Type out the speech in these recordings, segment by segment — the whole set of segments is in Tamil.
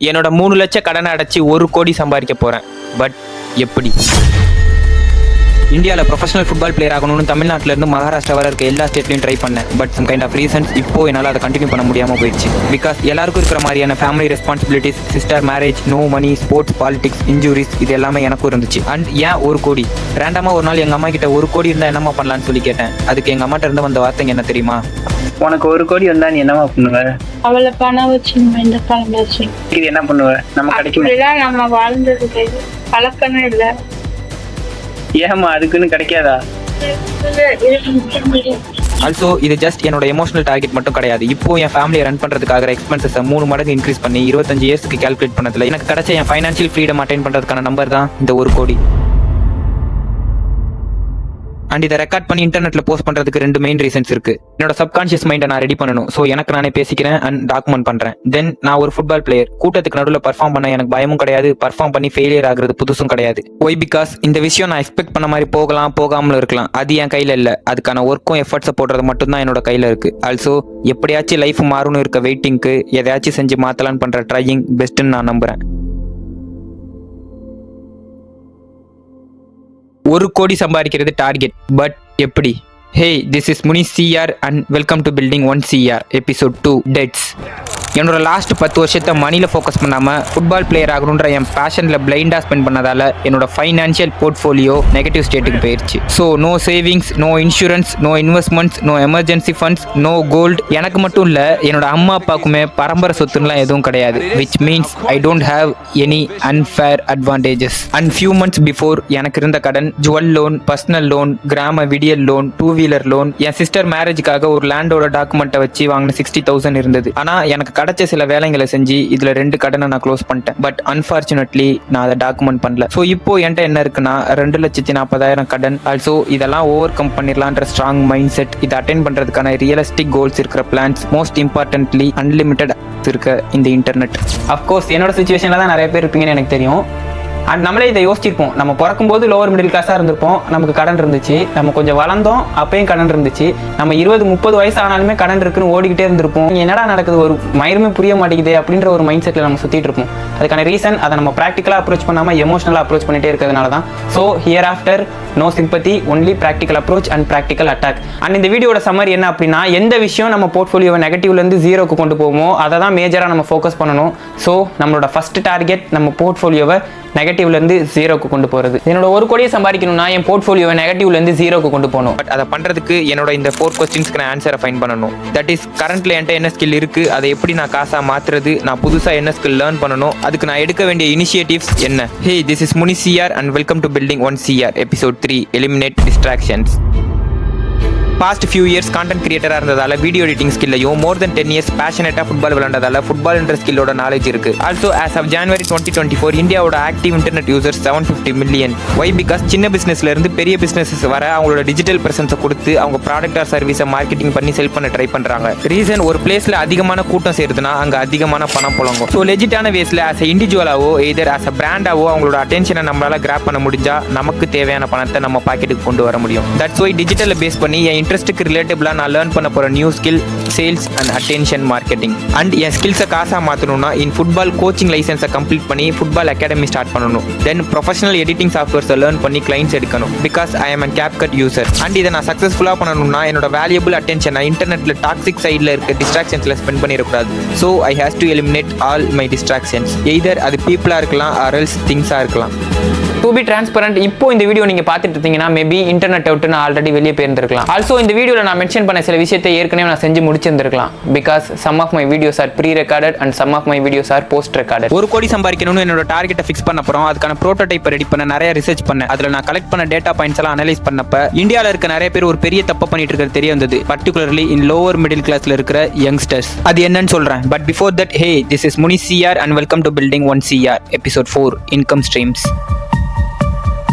என்னோட 3 லட்சம் கடனை அடைச்சி 1 கோடி சம்பாதிக்க போறேன். பட் எப்படி? இந்தியாவில் ப்ரொஃபஷனல் ஃபுட்பால் பிளேயர் ஆகணும்னு தமிழ்நாட்டிலேருந்து மகாராஷ்டிரா வர இருக்க எல்லா ஸ்டேட்லையும் ட்ரை பண்ணேன். But some kind of reasons இப்போ என்னால் அதை கண்டினியூ பண்ண முடியாமல் போயிடுச்சு. பிகாஸ் எல்லாருக்கும் இருக்கிற மாதிரியான family responsibilities, sister marriage, no money, sports, politics, injuries, இது எல்லாமே எனக்கும் இருந்துச்சு. அண்ட் ஏன் 1 கோடி? ரேண்டமாக ஒரு நாள் எங்கள் அம்மா கிட்ட 1 கோடி இருந்தால் என்னம்மா பண்ணலான்னு சொல்லி கேட்டேன். அதுக்கு எங்கள் அம்மாட்ட இருந்து வந்த வார்த்தைங்க என்ன தெரியுமா? உனக்கு 1 கோடி வந்தா நீ என்னமா பண்ணுவ? அவளை பணம் வச்சு நம்ம இந்த காலமாச்சு இது என்ன பண்ணுவ? நம்ம கிடைக்குமா? நம்ம வாழ்ந்தது பழக்கமே இல்லை. ஏமா அதுக்குன்னு கிடைக்காதா? ஆல்சோ இது ஜஸ்ட் என்னோட எமோஷனல் டார்கெட் மட்டும் கிடையாது. இப்போ என் ஃபேமிலியை ரன் பண்ணுறதுக்காக எக்ஸ்பென்சஸை 3 மடங்கு இன்க்ரீஸ் பண்ணி 25 இயர்ஸ்க்கு கால்குலேட் பண்ணதில் எனக்கு கிடைச்ச என் ஃபைனான்ஷியல் ஃப்ரீடம் அட்டைன் பண்ணுறதுக்கான நம்பர் தான் இந்த 1 கோடி. அண்ட் இதை ரெக்கார்ட் பண்ணி இன்டர்நெட்டில் போஸ்ட் பண்ணுறதுக்கு 2 மெயின் ரீசன்ஸ் இருக்கு. என்னோட சப்கான்ஷியஸ் மைண்டை நான் ரெடி பண்ணணும். ஸோ எனக்கு நானே பேசிக்கிறேன் அண்ட் டாக்குமெண்ட் பண்ணுறேன். தென் நான் ஒரு ஃபுட்பால் பிளேயர். கூட்டத்துக்கு நடுவில் பர்ஃபார்ம் பண்ண எனக்கு பயமும் கிடையாது. பர்ஃபார்ம் பண்ணி ஃபெயிலியர் ஆகுறது புதுசும் கிடையாது. ஒய்? பிகாஸ் இந்த விஷயம் நான் எக்ஸ்பெக்ட் பண்ண மாதிரி போகலாம், போகாமலும் இருக்கலாம். அது என் கையில் இல்லை. அதுக்கான ஒர்க்கும் எஃபர்ட்ஸை போடுறது மட்டும்தான் என்னோட கையில் இருக்கு. ஆல்சோ எப்படியாச்சும் லைஃப் மாறும்னு இருக்க வெயிட்டிங்க்கு எதையாச்சும் செஞ்சு மாற்றலான்னு பண்ணுற ட்ரையிங் பெஸ்ட்டுன்னு நான் நம்புகிறேன். 1 கோடி சம்பாதிக்கிறது டார்கெட். பட் எப்படி? Hey, this is Muni CR and welcome to Building 1 CR episode 2 Deads. என்னோட லாஸ்ட் 10 வருஷத்தை மணியில் ஃபோக்கஸ் பண்ணாமல் ஃபுட்பால் பிளேயர் ஆகணுன்ற என் பேஷனில் பிளைண்டாக ஸ்பெண்ட் பண்ணதால் என்னோட ஃபைனான்ஷியல் போர்ட்ஃபோலியோ நெகட்டிவ் ஸ்டேட்டுக்கு போயிடுச்சு. So no savings, no insurance, no investments, no emergency funds, no gold. எனக்கு மட்டும் இல்லை, என்னோட அம்மா அப்பாவுக்குமே பரம்பரை சொத்துலாம் எதுவும் கிடையாது. Which means I don't have any unfair advantages. And few months before எனக்கு இருந்த கடன் ஜுவல் லோன், பர்சனல் லோன், கிராம விடியல் லோன், 2 வீலர் லோன், என் சிஸ்டர் மேரேஜுக்காக ஒரு லேண்டோட டாக்குமெண்ட்டை வச்சு வாங்கின 60,000 இருந்தது. ஆனால் எனக்கு கிடைச்ச சில வேலைங்களை செஞ்சு இதில் 2 கடனை நான் க்ளோஸ் பண்ணிட்டேன். பட் அன்ஃபார்ச்சுனேட்லி நான் அதை டாக்குமெண்ட் பண்ணல. ஸோ இப்போ என்கிட்ட என்ன இருக்குன்னா 2,40,000 கடன். ஆல்சோ இதெல்லாம் ஓவர் கம் பண்ணிடலான்ற ஸ்ட்ராங் மைண்ட் செட், இதை அட்டைன் பண்ணுறதுக்கான ரியலிஸ்டிக் கோல்ஸ் இருக்கிற பிளான்ஸ், மோஸ்ட் இம்பார்ட்டன்ட்லி அன்லிமிட்டட் இருக்க இந்த இன்டர்நெட். அஃப்கோர்ஸ் என்னோட சுச்சுவேஷனில் தான் நிறைய பேர் இருப்பீங்கன்னு எனக்கு தெரியும். அண்ட் நம்மளே இதை யோசிச்சிருப்போம். நம்ம பிறக்கும்போது லோவர் மிடில் கிளாஸாக இருந்திருப்போம், நமக்கு கடன் இருந்துச்சு. நம்ம கொஞ்சம் வளர்ந்தோம், அப்பயும் கடன் இருந்துச்சு. நம்ம 20-30 வயசு ஆனாலுமே கடன் இருக்குன்னு ஓடிக்கிட்டே இருந்திருப்போம். என்னடா நடக்குது, ஒரு மயிருமே புரிய மாட்டேங்குது அப்படின்ற ஒரு மைண்ட் செட்டில் நம்ம சுற்றிட்டு இருப்போம். அதுக்கான ரீசன் அதை நம்ம ப்ராக்டிக்கலாக அப்ரோச் பண்ணாமல் எமோஷனலாக அப்ரோச் பண்ணிட்டே இருக்கிறதுனால தான். So hereafter no sympathy, only practical approach and practical attack. And இந்த வீடியோட சம்மரி என்ன அப்படின்னா, எந்த விஷயம் நம்ம போர்ட்ஃபோலியோவை நெகட்டிவ்லேருந்து 0க்கு கொண்டு போவோமோ அதை தான் மேஜராக நம்ம ஃபோக்கஸ் பண்ணணும். ஸோ நம்மளோட ஃபர்ஸ்ட் டார்கெட் நம்ம போர்ட்ஃபோலியோவை நெகட்டிவ்லேருந்து 0க்கு கொண்டு போகிறது. என்னோட 1 கோடியை சம்பாதிக்கணும்னா என் போர்ட்ஃபோலியோவை நெகட்டிவ்லேருந்து 0க்கு கொண்டு போகணும். பட் அதை பண்ணுறதுக்கு என்னோட இந்த 4 கொஸ்டின்ஸ்க்கு நான் ஆன்சரை ஃபைன் பண்ணணும். தட் இஸ், கரண்ட்ல என்கிட்ட என்ன ஸ்கில் இருக்குது, அதை எப்படி நான் காசாக மாற்றுறது, நான் புதுசாக என்ன ஸ்கில் லேர்ன் பண்ணணும், அதுக்கு நான் எடுக்க வேண்டிய இனிஷியேட்டிவ்ஸ் என்ன. Hey, this is Muni CR and welcome to Building 1 CR episode 3 Eliminate Distractions. Past few years content கிரியேட்டராக இருந்ததால் வீடியோ எடிட்டிங் ஸ்கில்லையும், மோர் தென் 10 இயர்ஸ் பேஷனேட்டாக ஃபுட்பால் விளையாண்டதால் ஃபுட்பால் என்ற ஸ்கில்லோட நாலேஜ் இருக்குது. ஆல்சோ ஆஸ் ஆஃப் ஜனவரி 2024 இந்தியாவோட active internet users 750 million. Why? Because சின்ன பிஸ்னஸ்லேருந்து பெரிய பிஸ்னஸஸ் வர அவங்களோட டிஜிட்டல் பிரசன்ஸை கொடுத்து அவங்க ப்ராடக்ட் ஆர் சர்வீஸை மார்க்கெட்டிங் பண்ணி செல் பண்ண ட்ரை பண்ணுறாங்க. ரீசன், ஒரு பிளேஸில் அதிகமான கூட்டம் சேருதுன்னா அங்கே அதிகமான பணம் புழங்கும். ஸோ லெஜிட்டான வேஸில் ஆஸ் அ இண்டிவிஜுவலாவோ எதர் ஆஸ் அ பிராண்டாவோ அவங்களோட அட்டென்ஷனை நம்மளால் கிராப் பண்ண முடிஞ்சா நமக்கு தேவையான பணத்தை நம்ம பாக்கெட்டுக்கு கொண்டு வர முடியும். தட்ஸ் ஒய் டிஜிட்டலை பேஸ் பண்ணி என் இன்ட்ரெஸ்ட்டுக்கு ரிலேட்டபிளாக நான் லேர்ன் பண்ண போகிற new skill sales and attention marketing. And என் ஸ்கில்ஸை காசாக மாற்றணும்னா இன் ஃபுட்பால் கோச்சிங் லைசன்ஸை கம்ப்ளீட் பண்ணி ஃபுட்பால் அகாடமி ஸ்டார்ட் பண்ணணும். தென் ப்ரொஃபஷனல் எடிட்டிங் சாஃப்ட்வேர்ஸை லேர்ன் பண்ணி கிளைண்ட்ஸ் எடுக்கணும். Because I am an CapCut user. And இதை நான் சக்ஸஸ்ஃபுல்லாக பண்ணணும்னா என்னோட வேல்யூபிள் அட்டென்ஷனை இன்டர்நெட்டில் டாக்ஸிக் சைடில் இருக்க டிஸ்ட்ராக்ஷன்ஸில் ஸ்பெண்ட் பண்ணிடக்கூடாது. So I has to eliminate all my distractions. Either அது பீப்புளாக இருக்கலாம் ஆர் எல்ஸ் திங்ஸாக இருக்கலாம். டு பி டிரான்ஸ்பரண்ட், இப்போ இந்த வீடியோ நீங்கள் பார்த்துட்டு இருந்தீங்கன்னா மேபி இன்டர்நெட் அவுட்டு நான் ஆல்ரெடி வெளியே போயிருந்திருக்கலாம். ஆல்சோ இந்த வீடியோவில் நான் மென்ஷன் பண்ண சில விஷயத்தை ஏற்கனவே நான் செஞ்சு முடிச்சிருந்திருக்கலாம். Because some of my videos are pre recorded and some of my videos are post recorded. 1 crore சம்பாதிக்கணும்னு என்னோட டார்கெட்டை ஃபிக்ஸ் பண்ண அப்புறம் அதுக்கான ப்ரோட்டோடைப்பை ரெடி பண்ண நிறைய ரிசர்ச் பண்ணேன். அதில் நான் கலெக்ட் பண்ண டேட்டா பாயிண்ட்ஸ் எல்லாம் அனலைஸ் பண்ணப்ப இந்தியாவில் இருக்க நிறைய பேர் ஒரு பெரிய தப்பு பண்ணிட்டு இருக்கிறது தெரிய வந்தது. பர்டிகுலர்லி இன் லோவர் மிடில் கிளாஸ்ல இருக்கிற யங்ஸ்டர்ஸ். அது என்னன்னு சொல்றேன். But before that, hey, this is Muni CR and welcome to Building 1 CR episode 4 Income Streams.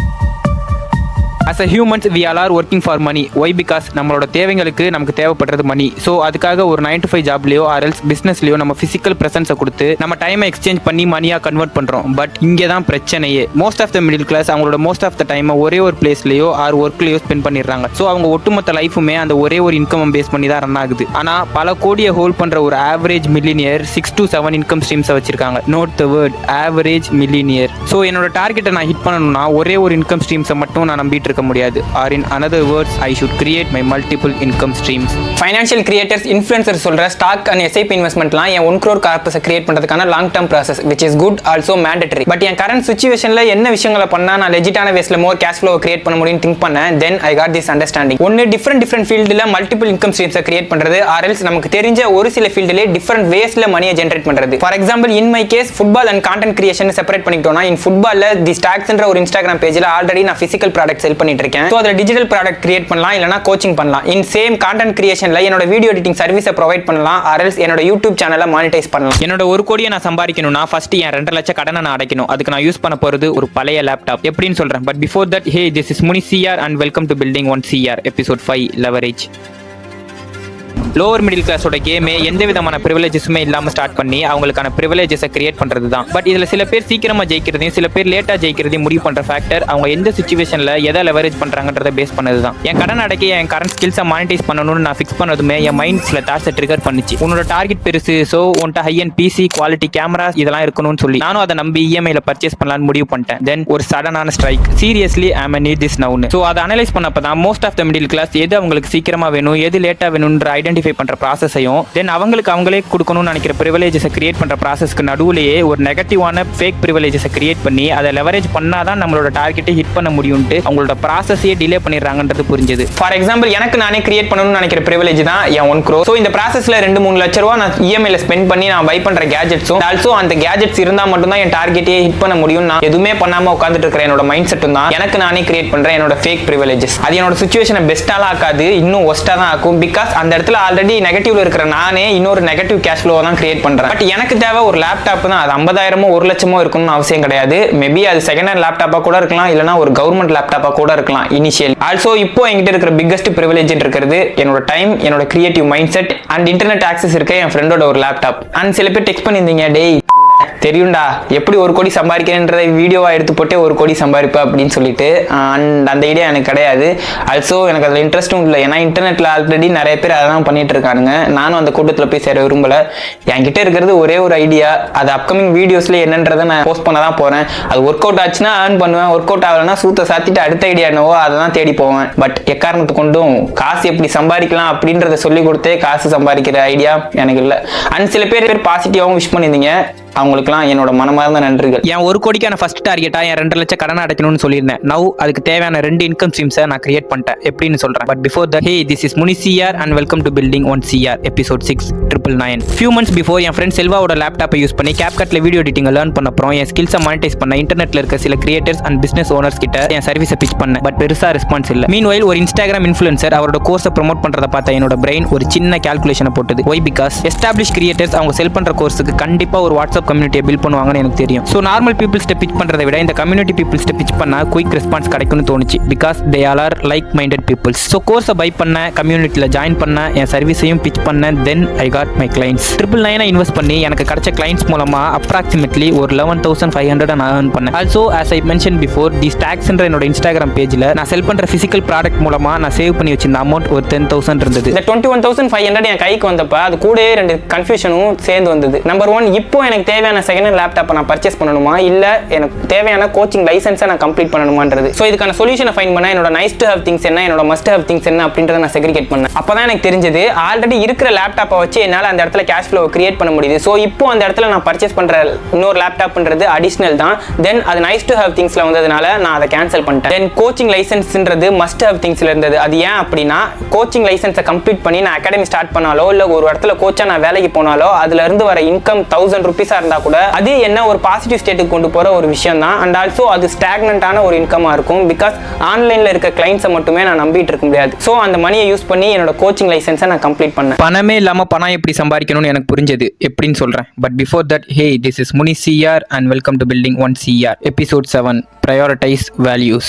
as a humans we all are working for money. Why? Because நம்மளோட தேவைகளுக்கு நமக்கு தேவைப்படுறது மணி. ஸோ அதுக்காக ஒரு 9 to 5 ஜாப்லயோ ஆர்எல்ஸ் பிசினஸ்லயோ நம்ம பிசிக்கல் பிரசன்ஸை கொடுத்து நம்ம டைமை எக்ஸ்சேஞ்ச் பண்ணி மணியா கன்வெர்ட் பண்றோம். பட் இங்கே தான் பிரச்சனையே. Most of the middle class அவங்களோட மோஸ்ட் ஆஃப் த டைமை ஒரே ஒரு பிளேஸ்லயோ ஆர் ஒர்க்லயோ ஸ்பெண்ட் பண்ணிடுறாங்க. ஸோ அவங்க ஒட்டுமொத்த லைஃபுமே அந்த ஒரே ஒரு இன்கம் பேஸ் பண்ணி தான் ரன் ஆகுது. ஆனா பல கோடியை ஹோல்ட் பண்ற ஒரு ஆவரேஜ் மில்லினியர் 6 to 7 இன்கம் ஸ்ட்ரீம்ஸை வச்சிருக்காங்க. Note the word average millionaire. So என்னோட டார்கெட்டை நான் ஹிட் பண்ணணும்னா ஒரே ஒரு இன்கம் ஸ்ட்ரீம்ஸை மட்டும் நான் நம்பிட்டு இருக்க முடியாது. Or in another words I should create my multiple income streams. Financial creators influencer சொல்ற ஸ்டாக் அண்ட் எஸ்ஐபி இன்வெஸ்ட்மெண்ட்லாம் என் 1 crore கார்பஸை கிரியேட் பண்றதுக்கான long term process which is good also mandatory. But என் கரண்ட் சிச்சுவேஷன்ல என்ன விஷயங்களை பண்ணா நான் லெஜிட்டான வேஸ்ல மோர் கேஷ் ஃப்ளோ கிரியேட் பண்ண முடியும்னு திங்க் பண்ணேன். Then I got this understanding. ஒன்னு டிஃபரெண்ட் ஃபீல்டுல மல்டிபிள் இன்கம் ஸ்ட்ரீம்ஸை கிரியேட் பண்றது ஆர்எல்ஸ் நமக்கு தெரிஞ்ச ஒரு சில ஃபீல்டுல டிஃபரெண்ட் வேஸ்ல மணியை ஜென்ரேட் பண்றது. For example in my case football and content creation separate பண்ணிட்டோம்னா இன் ஃபுட்பால்ல தி ஸ்டாக்ஸ்ன்ற ஒரு இன்ஸ்டாகிராம் பேஜ்ல ஆல்ரெடி நான் பிசிக்கல் ப்ராடக்ட் செல் பண்ணிட்டு இருக்கேன். ஸோ அதுல டிஜிட்டல் ப்ராடக்ட் கிரியேட் பண்ணலாம், இல்லனா கோச்சிங் பண்ணலாம். இன் சேம் கான்டென்ட் கிரியேஷன்ல என்னோட வீடியோ எடிட்டிங் சர்வீஸை ப்ரொவைட் பண்ணலாம், ஆர்எல்ஸ் என்னோட யூடியூப் சேனலை மானிடைஸ் பண்ணலாம். என்னோட 1 கோடியை நான் சம்பாதிக்கணும்னா ஃபர்ஸ்ட் என் 2 லட்சம் கடனை நான் அடைக்கணும். அதுக்கு நான் யூஸ் பண்ண போறது ஒரு பழைய லேப்டாப். எப்படின்னு சொல்றேன். But before that, hey this is Muni CR and welcome to building 1 CR episode 5 leverage. Lower middle கிளாஸோட கேமே எந்த விதமான ப்ரிவிலேஜஸுமே இல்லாமல் ஸ்டார்ட் பண்ணி அவங்களுக்கான ப்ரிவிலேஜஸை கிரியேட் பண்ணுறது தான். பட் இதில் சில பேர் சீக்கிரமாக ஜெயிக்கிறதையும் சில பேர் லேட்டாக ஜெயிக்கிறதையும் முடிவு பண்ணுற ஃபேக்டர் அவங்க எந்த சுச்சுவேஷனில் எதை லெவரேஜ் பண்ணுறாங்கன்றதை பேஸ் பண்ணது தான். என் கடன் அடைக்க என் கரண்ட் ஸ்கில்ஸை மானிடைஸ் பண்ணணும்னு நான் ஃபிக்ஸ் பண்ணதுமே என் மைண்ட் சில தாட்ஸை ட்ரிகர் பண்ணிச்சு. உன்னோட டார்கெட் பெருசு, ஸோ உன்ட்ட high and PC quality cameras இதெல்லாம் இருக்கணும்னு சொல்லி நானும் அதை நம்பி இஎம்ஐல பர்ச்சேஸ் பண்ணலான்னு முடிவு பண்ணிட்டேன். தென் ஒரு சடனான strike. Seriously I am need this நவுன்னு. ஸோ அதை அனலைஸ் பண்ணப்போ தான் most of the middle class எது அவங்களுக்கு சீக்கிரமாக வேணும் எது லேட்டாக வேணும்ன்ற ஐடென்டிஃபை பண்ணுற ப்ராசஸையும் தென் அவங்களுக்கு அவங்களே கொடுக்கணும்னு நினைக்கிற ப்ரிவிலேஜஸை கிரியேட் பண்ற ப்ராசஸ்க்கு நடுவுலயே ஒரு நெகட்டிவான ஃபேக் ப்ரிவிலேஜஸை கிரியேட் பண்ணி அதை லெவரேஜ் பண்ணாதான் நம்மளோட டார்கெட்டை ஹிட் பண்ண முடியும்ட்டு அவங்களோட ப்ராசஸையே டிலே பண்ணிடுறாங்கன்றது புரிஞ்சது. ஃபார் எக்ஸாம்பிள் எனக்கு நானே கிரியேட் பண்ணணும்னு நினைக்கிற ப்ரிவிலேஜ் தான் என் 1 crore. ஸோ இந்த ப்ராசஸ்ல 2-3 லட்ச ரூபா நான் இஎம்ஐல ஸ்பெண்ட் பண்ணி நான் பை பண்ற கேஜெட்ஸும் ஆல்சோ அந்த கேஜெட்ஸ் இருந்தா மட்டும் தான் என் டார்கெட்டையே ஹிட் பண்ண முடியும். நான் எதுவுமே பண்ணாம உட்காந்துட்டு இருக்கிற என்னோட மைண்ட் செட்டும் தான் எனக்கு நானே கிரியேட் பண்றேன் என்னோட ஃபேக் ப்ரிவிலேஜஸ். அது என்னோட சிச்சுவேஷனை பெஸ்ட்டாலாம் ஆக்காது, இன்னும் ஒஸ்டா தான் ஆக்கும். பிகாஸ் அந்த இடத்துல ஆல்ரெடி நெகட்டிவ்ல இருக்கிற நானே இன்னொரு நெகட்டிவ் கேஷ் ஃப்ளோ தான் கிரியேட் பண்றேன். பட் எனக்கு தேவை ஒரு லேப்டாப் தான். அது 50,000 1 லட்சமோ இருக்கணும்னு அவசியம் கிடையாது. மேபி அது செகண்ட் ஹேண்ட் லேப்டாப்பா கூட இருக்கலாம், இல்லனா ஒரு கவர்மெண்ட் லேப்டாப்பா கூட இருக்கலாம் இனிஷியல். ஆல்சோ இப்போ என்கிட்ட இருக்கிற பிக்கஸ்ட் பிரிவிலேஜ் இருக்கிறது என்னோட டைம், என்னோட creative mind set and internet access இருக்க என் ஃப்ரெண்டோட ஒரு லேப்டாப். அண்ட் சில பேர் டெக்ஸ்ட் பண்ணியிருந்தீங்க, டேய் தெரியும்டா எப்படி 1 கோடி சம்பாதிக்கிறேன்றதை வீடியோவா எடுத்து போட்டு 1 கோடி சம்பாதிப்பா அப்படின்னு சொல்லிட்டு. அண்ட் அந்த ஐடியா எனக்கு கிடையாது. ஆல்சோ எனக்கு அதில் இன்ட்ரெஸ்ட்டும் இல்லை. ஏன்னா இன்டர்நெட்ல ஆல்ரெடி நிறைய பேர் அதான் பண்ணிட்டு இருக்கானுங்க. நானும் அந்த கூட்டத்தில் போய் சேர விரும்பல. என்கிட்ட இருக்கிறது ஒரே ஒரு ஐடியா. அது அப்கமிங் வீடியோஸ்ல என்னன்றதை நான் போஸ்ட் பண்ண தான் போறேன். அது ஒர்க் அவுட் ஆச்சுன்னா ஏர்ன் பண்ணுவேன், ஒர்க் அவுட் ஆகலைன்னா சூத்த சாத்திட்டு அடுத்த ஐடியா என்னவோ அதை தான் தேடி போவேன். பட் எக்காரணத்து கொண்டும் காசு எப்படி சம்பாதிக்கலாம் அப்படின்றத சொல்லி கொடுத்தே காசு சம்பாதிக்கிற ஐடியா எனக்கு இல்லை. அண்ட் சில பேர் பாசிட்டிவாகவும் விஷ் பண்ணியிருந்தீங்க, அவங்களுக்குலாம் என்னோட மனமார்ந்த நன்றிகள். என் 1 கோடிக்கான ஃபர்ஸ்ட் டார்கெட்டா என் 2 லட்சம் கடன் அடைக்கணும்னு சொல்லியிருந்தேன். நவ் அதுக்கு தேவையான 2 இன்கம் ஸ்ட்ரீம்ஸை நான் கிரியேட் பண்ணிட்டேன். எப்படின்னு சொல்றேன். But before that, hey this is Muni CR and welcome to building 1 CR episode 6 999. Few months before என் ஃப்ரெண்ட் செல்வாவோட லேப்டாப்பை யூஸ் பண்ணி கேப்கட்ல வீடியோ எடிட்டிங் லேர்ன் பண்ண அப்புறம் என் ஸ்கில்ஸை மானிடைஸ் பண்ண இன்டர்நெட்ல இருக்க சில கிரியேட்டர்ஸ் அண்ட் பிசினஸ் ஓனர்ஸ் கிட்ட என் சர்வீஸை பிச் பண்ணேன். பட் பெருசா ரெஸ்பான்ஸ் இல்லை. மீன்வைல் ஒரு இன்ஸ்டாகிராம் இன்ஃப்ளூயன்சர் அவரோட கோர்ஸை ப்ரோமோட் பண்றதை பார்த்த என்னோட பிரெயின் ஒரு சின்ன கால்குலேஷனை போட்டுது. ஒய்? பிகாஸ் எஸ்டாப்ளிஷ் கிரியேட்டர்ஸ் அவங்க செல் பண்ற கோர்ஸுக்கு கண்டிப்பா ஒரு வாட்ஸ்அப் கம்யூனிட்டியை பில்ட் பண்ணுவாங்க எனக்கு தெரியும். சோ நார்மல் பீப்பிள்ஸ்ட பிச் பண்றதை விட இந்த கம்யூனிட்டி பீப்பிள்ஸ்ட பிச் பண்ணா குயிக் ரெஸ்பான்ஸ் கிடைக்கும்னு தோணுச்சு. Because they all are like minded peoples. So கோர்ஸை பை பண்ண, கம்யூனிட்டியில ஜாயின் பண்ண, என் சர்வீஸையும் பிச் பண்ண. Then I got my clients. 999 இன்வெஸ்ட் பண்ணி எனக்கு கிடைச்ச கிளைண்ட்ஸ் மூலமா அப்ராக்சிமேட்லி ஒரு 11,500 நான் earn பண்ணேன். Also as I mentioned before, தி ஸ்டாக்ஸ்ன்ற என்னோட இன்ஸ்டாகிராம் பேஜ்ல நான் செல் பண்ற பிசிக்கல் ப்ராடக்ட் மூலமா நான் சேவ் பண்ணி வச்சிருந்த அமௌண்ட் ஒரு 10,000 இருந்தது. இந்த 21,500 என் கைக்கு வந்தப்ப அது கூட 2 கன்ஃபியூஷனும் சேர்ந்து வந்தது. நம்பர் 1, இப்போ எனக்கு தேவையான செகண்ட் ஹேண்ட் லேப்டாப்பை நான் பர்ச்சேஸ் பண்ணணுமா, இல்ல எனக்கு தேவையான கோச்சிங் லைசன்ஸை நான் கம்ப்ளீட் பண்ணணுமான்றது. ஸோ இதுக்கான சொல்யூஷனை ஃபைண்ட் பண்ண என்னோட நைஸ் டு ஹேவ் திங்ஸ் என்ன, என்னோட மஸ்ட் ஹேவ் திங்ஸ் என்ன அப்படின்றத நான் செக்ரிகேட் பண்ணேன். அப்பதான் எனக்கு தெரிஞ்சது ஆல்ரெடி இருக்கிற லேப்டாப்பை வச்சு என்னால் அந்த இடத்துல கேஷ் ஃப்ளோ கிரியேட் பண்ண முடியுது. ஸோ இப்போ அந்த இடத்துல நான் பர்ச்சேஸ் பண்ற இன்னொரு லேப்டாப்ன்றது அடிஷனல் தான். தென் அது நைஸ் டு ஹேவ் திங்ஸ்ல வந்ததுனால நான் அதை கேன்சல் பண்ணிட்டேன். தென் கோச்சிங் லைசன்ஸ்ன்றது மஸ்ட் ஹேவ் திங்ஸ்ல இருந்தது. அது ஏன் அப்படின்னா கோச்சிங் லைசன்ஸை கம்ப்ளீட் பண்ணி நான் அகாடமி ஸ்டார்ட் பண்ணாலோ இல்ல ஒரு இடத்துல கோச்சா நான் வேலைக்கு போனாலோ அதுல இருந்து வர இன்கம் 1000 rupees இருந்தா கூட அது என்ன ஒரு பாசிட்டிவ் ஸ்டேட்டுக்கு கொண்டு போற ஒரு விஷயம் தான். அண்ட் ஆல்சோ அது ஸ்டாக்னன்ட்டான ஒரு இன்கமா இருக்கும். பிகாஸ் ஆன்லைன்ல இருக்க கிளைண்ட்ஸை மட்டுமே நான் நம்பிட்டு இருக்க முடியாது. ஸோ அந்த மணியை யூஸ் பண்ணி என்னோட கோச்சிங் லைசன்ஸை நான் கம்ப்ளீட் பண்ணேன். பணமே இல்லாம பணம் எப்படி சம்பாதிக்கணும்னு எனக்கு புரிஞ்சது. எப்படின்னு சொல்றேன். But before that, hey this is Muni CR and welcome to building 1 CR episode 7 prioritize values.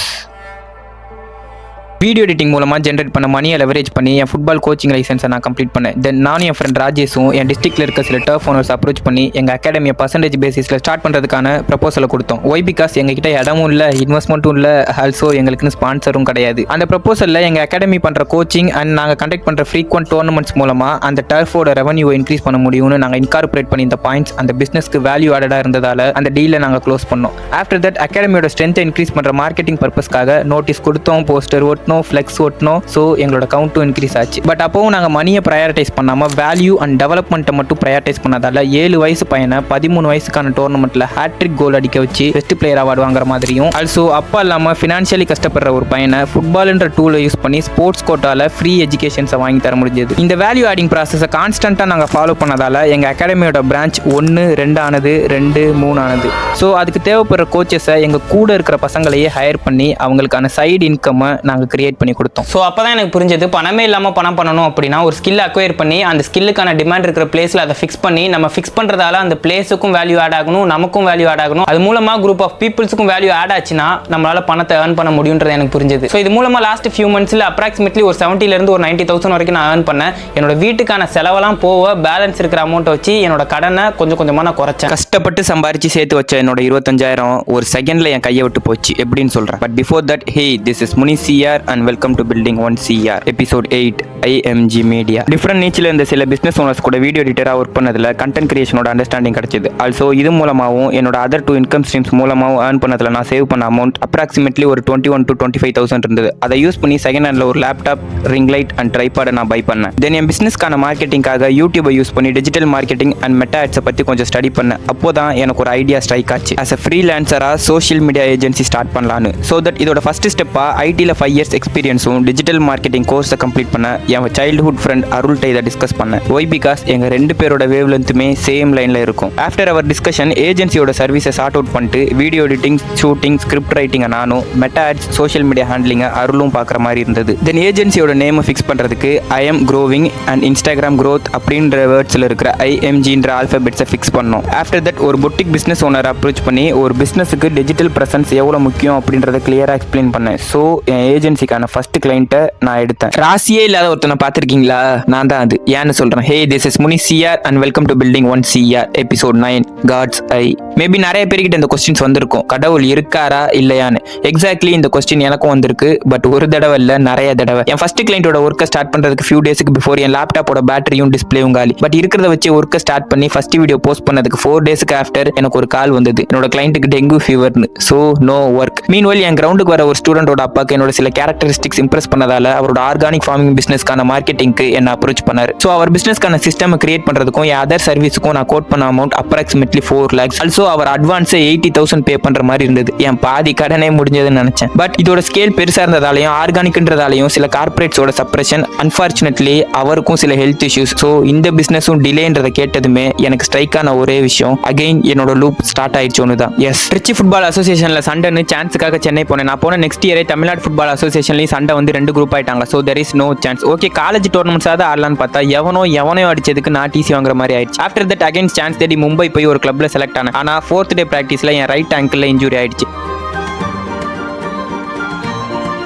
Video editing மூலமாக ஜென்ரேட் பண்ண மணியை லெவரேஜ் பண்ணி என் ஃபுட்பால் கோச்சிங் லைசன்ஸை நான் கம்ப்ளீட் பண்ணேன். தென் நானும் என் ஃப்ரெண்ட் ராஜேஷும் என் டிஸ்ட்ரிக்ட்ல இருக்க சில டர்ஃப் ஓனர்ஸ் அப்ரோச் பண்ணி எங்கள் அகாடமியை பர்சன்டேஜ் பேசிஸில் ஸ்டார்ட் பண்ணுறதுக்கான ப்ரப்போசலை கொடுத்தோம். ஒய் பிகாஸ் எங்ககிட்ட இடமும் இல்லை, இன்வெஸ்ட்மெண்ட்டும் இல்லை, ஆல்சோ எங்களுக்குன்னு ஸ்பான்சரும் கிடையாது. அந்த ப்ரப்போசலில் எங்கள் அகாடமி பண்ணுற கோச்சிங் அண்ட் நாங்கள் கண்டக்ட் பண்ணுற ஃப்ரீக்வெண்ட் டோர்னமெண்ட்ஸ் மூலமாக அந்த டர்ஃபோட ரெவன்யூ இன்க்ரீஸ் பண்ண முடியும்னு நாங்கள் இன்கார்பரேட் பண்ணி இந்த பாயிண்ட்ஸ் அந்த பிஸ்னஸ்க்கு வேல்யூ ஆடடாக இருந்ததால் அந்த டீலை நாங்கள் க்ளோஸ் பண்ணோம். ஆஃப்டர் தட் அகாடமியோட ஸ்ட்ரென்த்தை இன்க்ரீஸ் பண்ணுற மார்க்கெட்டிங் பர்பஸ்க்காக நோட்டீஸ் கொடுத்தோம், போஸ்டர் ஓட்டணும், ஃப்ளெக்ஸ் ஓட்டணும். ஸோ எங்களோட கவுண்ட்டும் இன்க்ரீஸ் ஆச்சு. பட் அப்போவும் நாங்கள் மணியை ப்ரையாரிட்டைஸ் பண்ணாமல் வேல்யூ அண்ட் டெவலப்மெண்ட்டை மட்டும் ப்ரையாரிட்டைஸ் பண்ணதால 7 வயசு பையனை 13 வயசுக்கான டோர்னமெண்ட்டில் ஹேட்ரிக் கோல் அடிக்க வச்சு பெஸ்ட் பிளேயர் அவார்டு வாங்குற மாதிரியும், ஆல்சோ அப்பா இல்லாமல் ஃபினான்ஷியலி கஷ்டப்படுற ஒரு பையனை ஃபுட்பால்ன்ற டூலை யூஸ் பண்ணி ஸ்போர்ட்ஸ் கோட்டாவில் ஃப்ரீ எஜுகேஷன்ஸை வாங்கி தர முடிஞ்சது. இந்த வேல்யூ ஆடிங் ப்ராசஸை கான்ஸ்டன்ட்டாக நாங்கள் ஃபாலோ பண்ணதால எங்கள் அகாடமியோட பிரான்ச் 1, 2 ஆனது, 2, 3 ஆனது. ஸோ அதுக்கு தேவைப்படுற கோச்சஸை எங்கள் கூட இருக்கிற பசங்களையே ஹையர் பண்ணி அவங்களுக்கான சைடு இன்கம்மை நாங்கள் கிரியேட் பண்ணி கொடுத்தோம். ஸோ அப்போ தான் எனக்கு புரிஞ்சது, பணமே இல்லாமல் பணம் பண்ணணும் அப்படின்னா ஒரு ஸ்கில் அக்வயர் பண்ணி அந்த ஸ்கில்லுக்கான டிமாண்ட் இருக்கிற பிளேஸில் அதை ஃபிக்ஸ் பண்ணி நம்ம ஃபிக்ஸ் பண்ணுறதால அந்த பிளேஸுக்கும் வேல்யூ ஆட் ஆகணும், நமக்கும் வேல்யூ ஆட் ஆகணும். அது மூலமாக குரூப் ஆஃப் பீப்புள்ஸுக்கும் வேல்யூ ஆட் ஆச்சுன்னா நம்மளால் பணத்தை ஏர்ன் பண்ண முடியுன்றது எனக்கு புரிஞ்சது. ஸோ இது மூலமாக லாஸ்ட் ஃபியூ மந்த்ஸில் அப்ராக்சிமேட்லி ஒரு 70,000 ஒரு 90,000 வரைக்கும் நான் ஏர்ன் பண்ணேன். என்னோட வீட்டுக்கான செலவெல்லாம் போக பேலன்ஸ் இருக்கிற அமௌண்ட்டை வச்சு என்னோட கடனை கொஞ்சம் கொஞ்சமாக நான் குறைச்சேன். கஷ்டப்பட்டு சம்பாரிச்சு சேர்த்து வச்ச என்னோட 25,000 ஒரு செகண்ட்ல என் கையை விட்டு போச்சு எப்படின்னு சொல்றேன். But before that, hey, this is Muni CR and welcome to building 1CR episode 8 IMG media. Different நீச்சில் இருந்த சில பிஸ்னஸ் ஓனர்ஸ் கூட வீடியோ எடிட்டராக ஒர்க் பண்ணதில் கண்டென்ட் கிரியேஷனோட அண்டர்ஸ்டாண்டிங் கிடைச்சது. ஆல்சோ இது மூலமாகவும் என்னோட அதர் 2 இன்கம் ஸ்ட்ரீம்ஸ் மூலமாகவும் ஏர்ன் பண்ணதில் நான் சேவ் பண்ண அமௌண்ட் அப்ராக்சிமேட்லி ஒரு 21,000 to 25,000 இருந்தது. அதை யூஸ் பண்ணி செகண்ட் ஹேண்டில் ஒரு லேப்டாப், ரிங் லைட் அண்ட் ட்ரைபாடை நான் பை பண்ணேன். தென் என் பிஸ்னஸ்க்கான மார்க்கெட்டிங்காக யூடியூபை யூஸ் பண்ணி டிஜிட்டல் மார்க்கெட்டிங் அண்ட் மெட்டா ஆட்ஸை பற்றி கொஞ்சம் ஸ்டடி பண்ணேன். அப்போ தான் எனக்கு ஒரு ஐடியா ஸ்ட்ரைக் ஆச்சு. ஆஸ் அ ஃப்ரீலான்சராக சோஷியல் மீடியா ஏஜென்சி ஸ்டார்ட் பண்ணலான்னு. ஸோ தட் இதோட ஃபர்ஸ்ட் ஸ்டெப்பாக ஐடியில் 5 years எக்ஸ்பீரியன்ஸும் டிஜிட்டல் மார்க்கெட்டிங் கோர்ஸை கம்ப்ளீட் பண்ண என் சைல்ட்ஹுட் ஃப்ரெண்ட் அருள்கிட்ட இதை டிஸ்கஸ் பண்ணேன். ஒய் பிகாஸ் எங்கள் 2 பேரோட வேவ் லென்த்துமே சேம் லைனில் இருக்கும். ஆஃப்டர் அவர் டிஸ்கஷன் ஏஜென்சியோட சர்வீஸை சார்ட் அவுட் பண்ணிட்டு வீடியோ எடிட்டிங், ஷூட்டிங், ஸ்கிரிப்ட் ரைட்டிங்கை நானும், மெட்டா ஆட்ஸ், சோஷியல் மீடியா ஹேண்ட்லிங்கை அருளும் பார்க்குற மாதிரி இருந்தது. தென் ஏஜென்சியோட நேமை ஃபிக்ஸ் பண்ணுறதுக்கு I am growing and Instagram growth அப்படின்ற வேர்ட்ஸில் இருக்கிற IMGன்ற ஆல்ஃபபெட்ஸை ஃபிக்ஸ் பண்ணோம். ஆஃப்டர் தட் ஒரு பொட்டிக் பிஸ்னஸ் ஓனர் அப்ரோச் பண்ணி ஒரு பிஸ்னஸுக்கு டிஜிட்டல் ப்ரெசன்ஸ் எவ்வளோ முக்கியம் அப்படின்றத கிளியராக எக்ஸ்பிளைன் பண்ணேன். ஸோ என் ஏஜென்சிக்கான ஃபர்ஸ்ட் கிளைண்ட்டை நான் எடுத்தேன். ராசியே இல்லாத ஒருத்தனை பார்த்துருக்கீங்களா? நான் தான் அது. ஏன்னு சொல்கிறேன். Hey, this is Muni CR and welcome to building 1CR episode 9 காட்ஸ் ஐ. மேபி நிறைய பேர்கிட்ட இந்த கொஸ்டின்ஸ் வந்திருக்கும், கடவுள் இருக்காரா இல்லையான்னு. எக்ஸாக்ட்லி இந்த கொஸ்டின் எனக்கும் வந்திருக்கு. பட் ஒரு தடவை இல்லை, நிறைய தடவை. என் ஃபர்ஸ்ட் கிளைண்டோட ஒர்க்கை ஸ்டார்ட் பண்ணுறதுக்கு ஃபியூ டேஸ்க்கு பிஃபோர் என் லேப்டாப்போட பேட்டரியும் டிஸ்பிளேயும் காலி. பட் இருக்கிறத வச்சு ஒர்க்கை ஸ்டார்ட் பண்ணி ஃபர்ஸ்ட் வீடியோ போஸ்ட் பண்ணதுக்கு 4 daysக்கு ஆஃப்டர் எனக்கு ஒரு கால் வந்தது. என்னோட கிளைண்ட்டுக்கு டெங்கு ஃபீவர்னு. So no work. மீன்வெல் என் கிரவுண்டுக்கு வர ஒரு ஸ்டூடெண்டோட அப்பாக்கு என்னோட சில கேரக்டரிஸ்டிக்ஸ் இம்ப்ரெஸ் பண்ணதால அவரோட ஆர்கானிக் ஃபார்மிங் பிசினஸ்க்கான மார்க்கெட்டிங்க்கு என்ன அப்ரோச் பண்ணாரு. ஸோ அவர் பிசினஸ்க்கான சிஸ்டம் கிரியேட் பண்றதுக்கும் என் அதர் சர்வீஸுக்கும் நான் கோட் பண்ண அமௌண்ட் அப்ராக்சிமேட்லி 4 lakhs. ஆல்சோ அவர் அட்வான்ஸ் 80,000 பே பண்ற மாதிரி இருந்தது. என் பாதி கடனே முடிஞ்சதுன்னு நினைச்சேன். பட் இதோட ஸ்கேல் பெருசா இருந்ததாலையும் ஆர்கானிக்ன்றதாலையும் சில கார்பரேட்ஸோட சப்ரஷன், அன்பார்ச்சுனேட்லி அவருக்கும் சில ஹெல்த் இஷ்யூஸ். ஸோ இந்த பிசினஸும் டிலேன்றதை கேட்டதுமே எனக்கு ஸ்ட்ரைக் ஆன ஒரே விஷயம், அகைன் என்னோட லூப் ஸ்டார்ட் ஆயிடுச்சு. ஒண்ணுதான், எஸ், ட்ரிச்சி ஃபுட்பால் அசோசியேஷன்ல சண்டைன்னு சான்ஸுக்காக சென்னை போனேன். நான் போன நெக்ஸ்ட் இயரே தமிழ்நாடு ஃபுட்பால் அசோசியேஷன்லயும் சண்டை வந்து 2 குரூப் ஆயிட்டாங்க. So there is no chance. Okay, college tournaments ஆகுது ஆடலான்னு பார்த்தா எவனோ அடிச்சதுக்கு நான் டிசி வாங்குற மாதிரி ஆயிடுச்சு. ஆஃப்டர் தட் அகைன் சான்ஸ் தேடி மும்பை போய் ஒரு கிளப்ல செலக்ட் ஆனேன். ஆனா 4th டே பிராக்டிஸ்ல என் ரைட் ஆங்கிள் இன்ஜுரி ஆயிடுச்சு.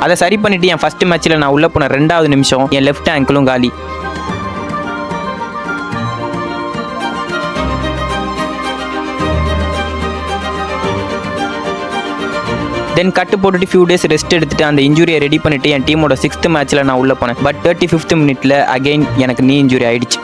அதை சரி பண்ணிட்டு என் ஃபர்ஸ்ட் மேட்ச்ல நான் உள்ள போன 2வது நிமிஷம் என் லெஃப்ட் ஆங்கிளும் காலி. தென் கட்டு போட்டுட்டு ஃபியூ டேஸ் ரெஸ்ட் எடுத்துட்டு அந்த இன்ஜுரியை ரெடி பண்ணிட்டு என் டீமோட 6th மேட்ச்ல நான் உள்ள போனேன். பட் 35th மினிட்ல அகைன் எனக்கு நீ இன்ஜுரி ஆயிடுச்சு.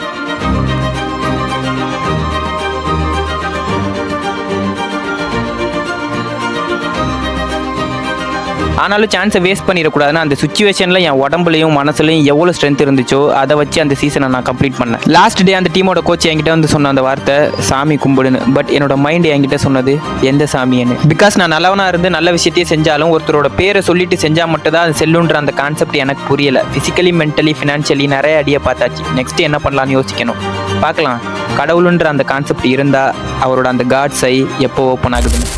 ஆனாலும் சான்ஸை வேஸ்ட் பண்ணிடக்கூடாதுன்னு அந்த சுச்சுவேஷனில் என் உடம்புலையும் மனசுலையும் எவ்வளோ ஸ்ட்ரென்த் இருந்துச்சோ அதை வச்சு அந்த சீசனை நான் கம்ப்ளீட் பண்ணேன். லாஸ்ட் டே அந்த டீமோட கோச் என்கிட்ட வந்து சொன்ன அந்த வார்த்தை சாமி கும்பிடுன்னு. பட் என்னோட மைண்ட் என்கிட்ட சொன்னது எந்த சாமின்னு. பிகாஸ் நான் நல்லவனாக இருந்து நல்ல விஷயத்தையே செஞ்சாலும் ஒருத்தரோட பேரை சொல்லிட்டு செஞ்சால் மட்டும் தான் அது செல்லுன்ற அந்த கான்செப்ட் எனக்கு புரியலை. ஃபிசிக்கலி, மென்டலி, ஃபினான்ஷியலி நிறைய ஐடியா பார்த்தாச்சு. நெக்ஸ்ட் என்ன பண்ணலான்னு யோசிக்கணும். பார்க்கலாம், கடவுளுன்ற அந்த கான்செப்ட் இருந்தால் அவரோட அந்த காட்ஸ் ஐ எப்போ ஓப்பன் ஆகுதுன்னு.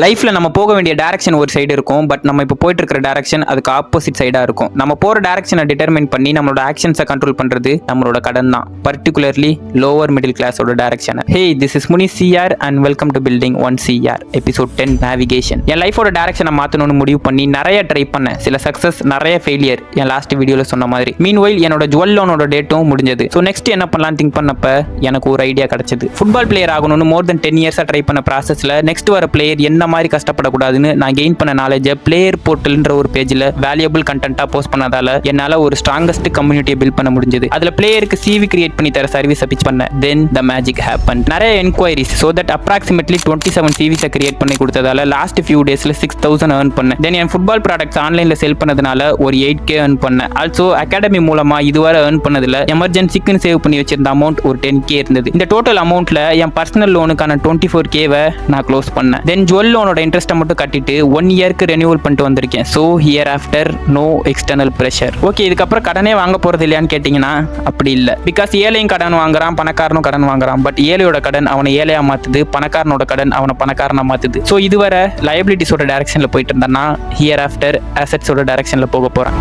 லைஃப்பில் நம்ம போக வேண்டிய டேரக்ஷன் ஒரு சைடு இருக்கும், பட் நம்ம இப்போ போயிட்டு இருக்கிற டேரக்ஷன் அதுக்கு ஆப்போசிட் சைடாக இருக்கும். நம்ம போகிற டேரக்ஷனை டிட்டர்மைன் பண்ணி நம்மளோட ஆக்ஷன்ஸை கண்ட்ரோல் பண்ணுறது நம்மளோட கடன் தான், பர்டிகுலர்லி லோவர் மிடில் கிளாஸோட டேரக்ஷனை. Hey, this is Muni CR and welcome to building 1CR episode 10 navigation. என் லைஃபோட டேரக்ஷனை மாற்றணும்னு முடிவு பண்ணி நிறைய ட்ரை பண்ணேன். சில சக்ஸஸ், நிறைய ஃபெயிலியர், என் லாஸ்ட் வீடியோவில் சொன்ன மாதிரி. மீன்வைல் என்னோட ஜுவல் லோனோட டேட்டும் முடிஞ்சது. ஸோ நெக்ஸ்ட் என்ன பண்ணலாம்னு திங்க் பண்ணப்ப எனக்கு ஒரு ஐடியா கிடைச்சது. ஃபுட்பால் பிளேயர் ஆகணும்னு மோர் தென் 10 இயர்ஸாக ட்ரை பண்ண ப்ராசஸில் நெக்ஸ்ட் வர பிளேயர் என்ன மாதிரி கஷ்டப்படக்கூடாதுன்னு நான் கெயின் பண்ண நாலேஜை பிளேயர் போர்ட்டல்ன்ற ஒரு பேஜில் வேல்யூபிள் கண்டென்ட்டாக போஸ்ட் பண்ணதால என்னால் ஒரு ஸ்ட்ராங்கஸ்ட் கம்யூனிட்டியை பில்ட் பண்ண முடிஞ்சது. அதில் பிளேயருக்கு CV கிரியேட் பண்ணி தர சர்வீஸை பிச் பண்ணேன். Then the magic happen. நிறைய என்கொயரிஸ், ஸோ தட் அப்ராக்சிமேட்லி 27 CVஸை கிரியேட் பண்ணி கொடுத்ததால லாஸ்ட் ஃபியூ டேஸில் 6,000 earn பண்ணேன். தென் என் ஃபுட்பால் ப்ராடக்ட்ஸ் ஆன்லைனில் செல் பண்ணதுனால ஒரு 8K earn பண்ணேன். ஆல்சோ அகாடமி மூலமாக இதுவரை earn பண்ணதில் எமர்ஜென்சிக்குன்னு சேவ் பண்ணி வச்சிருந்த அமௌண்ட் ஒரு 10K இருந்தது. இந்த டோட்டல் அமௌண்ட்டில் என் பர்சனல் லோனுக்கான 24Kவை நான் க்ளோஸ் பண்ணேன். தென் ஜுவல் லோனோட இன்ட்ரெஸ்ட்டை மட்டும் கட்டிட்டு 1 இயர்க்கு ரெனியூவல் பண்ணிட்டு வந்திருக்கேன். So hereafter no external pressure. Okay, இதுக்கப்புறம் கடனே வாங்க போகிறது இல்லையான்னு கேட்டிங்கன்னா அப்படி இல்லை. பிகாஸ் ஏழையும் கடன் வாங்குறான், பணக்காரனும் கடன் வாங்குறான். பட் ஏழையோட கடன் அவனை ஏழையாக மாற்றுது, பணக்காரனோட கடன் அவனை பணக்காரனாக மாற்றுது. ஸோ இதுவரை லயபிலிட்டிஸோட டைரக்ஷனில் போயிட்டு இருந்தேன்னா ஹியர் ஆஃப்டர் அசெட்ஸோட டைரக்ஷனில் போக போகிறேன்.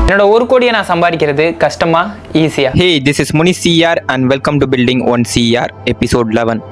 என்னோட 1 கோடியை நான் சம்பாதிக்கிறது கஷ்டமா ஈஸியா? Hey, this is Muni CR and welcome to building 1CR episode 11.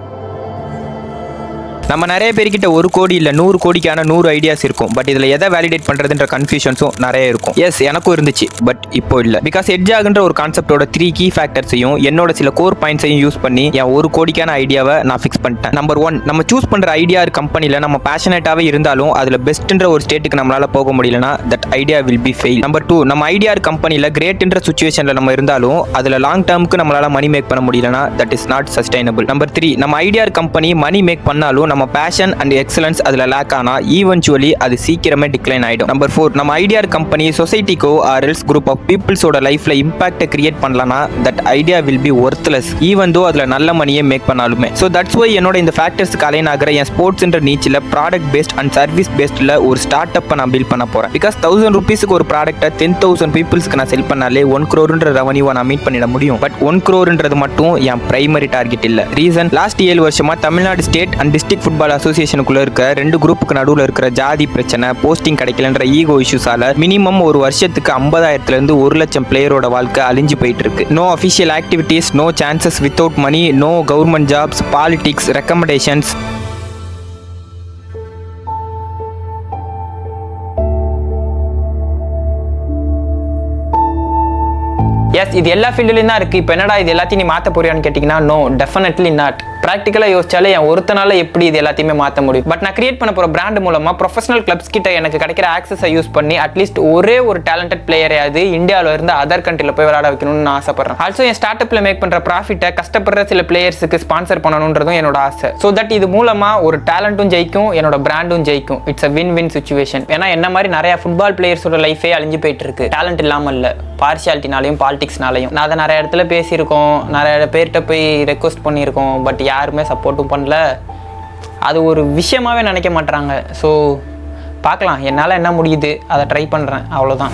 நம்ம நிறைய பேர்கிட்ட 1 கோடி இல்லை 100 கோடிக்கான 100 ஐடியாஸ் இருக்கும். பட் இதில் எதை வேலிடேட் பண்ணுறதுன்ற கன்ஃபியூஷன்ஸும் நிறைய இருக்கும். எஸ், எனக்கும் இருந்துச்சு, பட் இப்போ இல்லை. பிகாஸ் எட்ஜ் ஆகுன்ற ஒரு கான்செப்டோட 3 கீ ஃபேக்டர்ஸையும் என்னோட சில கோர் பாயிண்ட்ஸையும் யூஸ் பண்ணி என் 1 கோடிக்கான ஐடியாவை நான் ஃபிக்ஸ் பண்ணிட்டேன். நம்பர் 1, நம்ம சூஸ் பண்ணுற ஐடியா கம்பெனியில் நம்ம பேஷனேட்டாகவே இருந்தாலும் அதில் பெஸ்ட்ன்ற ஒரு ஸ்டேட்டுக்கு நம்மளால் போக முடியலனா that idea will B fail. Number 2, நம்ம ஐடியா கம்பெனியில் கிரேட்ன்ற சுச்சுவேஷனில் நம்ம இருந்தாலும் அதில் லாங் டேர்முக்கு நம்மளால் மணி மேக் பண்ண முடியலனா that is not sustainable. Number 3, நம்ம ஐடியா கம்பெனி மணி மேக் பண்ணாலும் நம்ம பேஷன் அண்ட் எக்ஸலன்ஸ் அதில் லேக் ஆனா ஈவென்ச்சுவலி அது சீக்கிரமே டிக்ளைன் ஆயிடும். நம்பர் 4, நம்ம ஐடியா கம்பெனி சொசைட்டிக்கோ ஆர் எல்ஸ் குரூப் ஆஃப் பீப்புள்ஸோட லைஃப்ல இம்பாக்டை கிரியேட் பண்ணலனா that idea will be worthless even though அதில் நல்ல மணியை மேக் பண்ணாலுமே. ஸோ தட்ஸ் ஒய் என்னோட இந்த ஃபேக்டர்ஸ்க்கு அலைன் ஆகிற என் ஸ்போர்ட்ஸ்ன்ற நீச்சில் ப்ராடக்ட் பேஸ்ட் அண்ட் சர்வீஸ் பேஸ்டில் ஒரு ஸ்டார்ட் அப்பை நான் பில்ட் பண்ண போறேன். பிகாஸ் 1000 rupeesக்கு ஒரு ப்ராடக்ட்டை 10,000 பீப்புள்ஸ்க்கு நான் செல் பண்ணாலே 1 crore ரெவன்யூவை நான் மீட் பண்ணிட முடியும். பட் 1 crore மட்டும் என் பிரைமரி டார்கெட் இல்லை. ரீசன், லாஸ்ட் 7 வருஷமா Tamil Nadu state and district football அசோசியேஷனுக்குள்ள இருக்க 2 குரூப்புக்கு நடுவில் இருக்கிற ஜாதி பிரச்சனை, போஸ்டிங் கிடைக்கலன்ற ஈகோ இஷ்யூஸால மினிமம் ஒரு வருஷத்துக்கு 50,000 இருந்து 1 லட்சம் பிளேயரோட வாழ்க்கை அழிஞ்சு போயிட்டு இருக்கு. No official activities, no chances without money, no government jobs, politics, recommendations. Yes, இது எல்லா ஃபீல்டுலையும் தான் இருக்குது. இப்போ என்னடா இது எல்லாத்தையும் நீ மாற்ற போறியான்னு கேட்டிங்கன்னா நோ, டெஃபினெட்லி நாட். ப்ராக்டிக்கலாக யோசிச்சாலே என் ஒருத்தனால எப்படி இது எல்லாத்தையுமே மாற்ற முடியும்? பட் நான் கிரியேட் பண்ண போகிற பிராண்ட் மூலமாக ப்ரொஃபஷனல் கிளப்ஸ் கிட்ட எனக்கு கிடைக்கிற ஆக்சஸை யூஸ் பண்ணி அட்லீஸ்ட் ஒரே ஒரு டேலண்டட் பிளேயரையாவது இந்தியாவில் இருந்து அதர் கண்ட்ரியில் போய் விளையாட வைக்கணும்னு நான் ஆசைப்படுறேன். ஆல்சோ என் ஸ்டார்ட் அப்பில் மேக் பண்ணுற ப்ராஃபிட்டை கஷ்டப்படுற சில பிளேயர்ஸுக்கு ஸ்பான்சர் பண்ணணுன்றதும் என்னோட ஆசை. ஸோ தட் இது மூலமாக ஒரு டேலண்ட்டும் ஜெயிக்கும், என்னோட பிராண்டும் ஜெயிக்கும். It's a win-win situation. ஏன்னா என்ன மாதிரி நிறைய ஃபுட்பால் பிளேயர்ஸோட லைஃபே அழிஞ்சு போயிட்டு இருக்கு, டேலண்ட் இல்லாமல் இல்லை, பார்ஷியாலிட்டினாலையும் பாலிடிக்ஸ்னாலையும். நான் அதை நிறைய இடத்துல பேசியிருக்கோம், நிறைய பேர்கிட்ட போய் ரெக்வஸ்ட் பண்ணியிருக்கோம். பட் யாருமே சப்போர்ட்டும் பண்ணல, அது ஒரு விஷயமாவே நினைக்க மாட்டாங்க. ஸோ பார்க்கலாம், என்னால் என்ன முடியுது அதை ட்ரை பண்ணுறேன், அவ்வளோதான்.